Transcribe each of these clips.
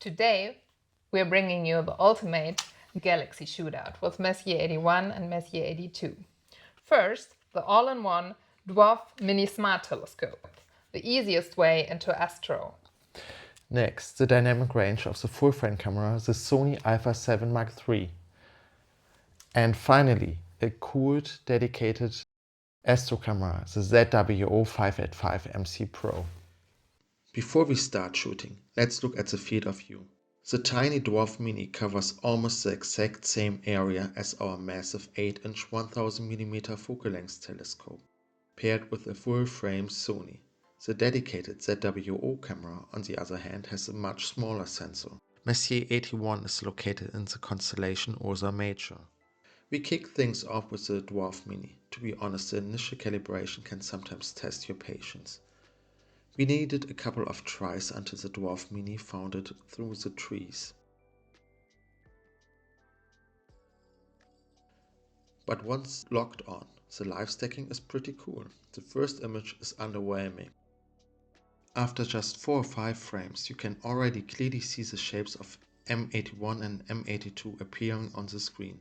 Today, we're bringing you the ultimate Galaxy shootout with Messier 81 and Messier 82. First, the all-in-one DWARF Mini Smart Telescope, the easiest way into Astro. Next, the dynamic range of the full-frame camera, the Sony Alpha 7 Mark III. And finally, a cooled, dedicated Astro camera, the ZWO 585 MC Pro. Before we start shooting, let's look at the field of view. The tiny DWARF Mini covers almost the exact same area as our massive 8-inch 1000mm focal length telescope, paired with a full-frame Sony. The dedicated ZWO camera, on the other hand, has a much smaller sensor. Messier 81 is located in the constellation Ursa Major. We kick things off with the DWARF Mini. To be honest, the initial calibration can sometimes test your patience. We needed a couple of tries until the DWARF Mini found it through the trees. But once locked on, the live stacking is pretty cool. The first image is underwhelming. After just 4 or 5 frames, you can already clearly see the shapes of M81 and M82 appearing on the screen.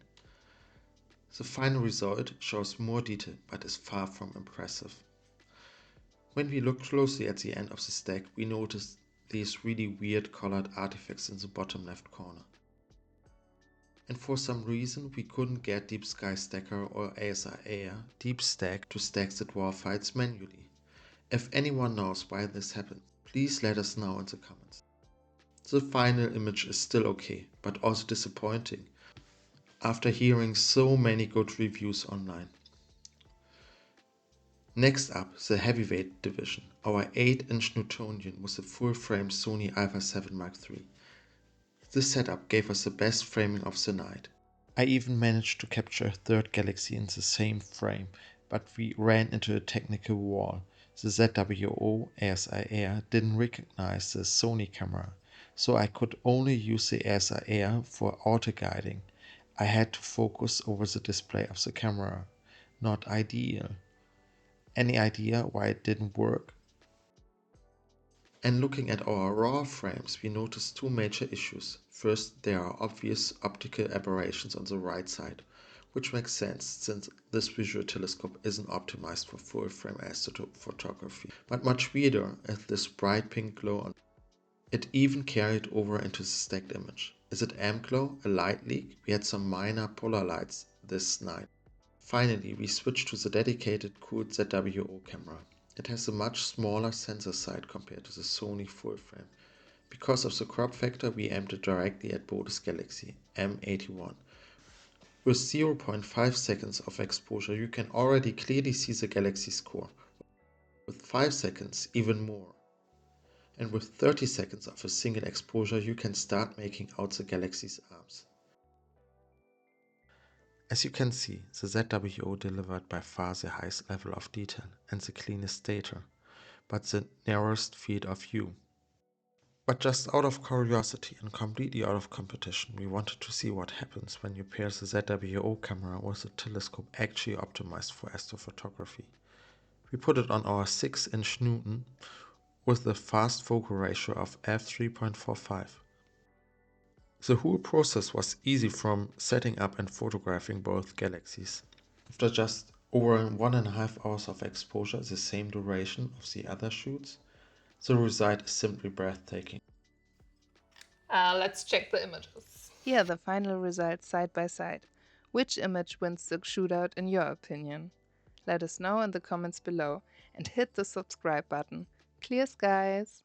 The final result shows more detail but is far from impressive. When we look closely at the end of the stack, we notice these really weird colored artifacts in the bottom left corner. And for some reason we couldn't get Deep Sky Stacker or ASI Air Deep Stack to stack the dwarf files manually. If anyone knows why this happened, please let us know in the comments. The final image is still okay, but also disappointing after hearing so many good reviews online. Next up, the heavyweight division, our 8-inch Newtonian with a full-frame Sony Alpha 7 Mark III. This setup gave us the best framing of the night. I even managed to capture a third Galaxy in the same frame, but we ran into a technical wall. The ZWO ASI Air didn't recognize the Sony camera, so I could only use the ASI Air for auto-guiding. I had to focus over the display of the camera. Not ideal. Any idea why it didn't work? And looking at our raw frames, we noticed 2 major issues. First, there are obvious optical aberrations on the right side, which makes sense since this visual telescope isn't optimized for full-frame astrophotography. But much weirder is this bright pink glow on. It even carried over into the stacked image. Is it amp glow, a light leak? We had some minor polar lights this night. Finally, we switched to the dedicated cooled ZWO camera. It has a much smaller sensor site compared to the Sony full-frame. Because of the crop factor, we aimed it directly at Bode's Galaxy M81. With 0.5 seconds of exposure, you can already clearly see the Galaxy's core. With 5 seconds, even more. And with 30 seconds of a single exposure, you can start making out the Galaxy's arms. As you can see, the ZWO delivered by far the highest level of detail and the cleanest data, but the narrowest field of view. But just out of curiosity and completely out of competition, we wanted to see what happens when you pair the ZWO camera with a telescope actually optimized for astrophotography. We put it on our 6-inch Newton with a fast focal ratio of f3.45. The whole process was easy from setting up and photographing both galaxies. After just over 1.5 hours of exposure, the same duration of the other shoots, the result is simply breathtaking. Let's check the images. Here are the final results side by side. Which image wins the shootout in your opinion? Let us know in the comments below and hit the subscribe button. Clear skies!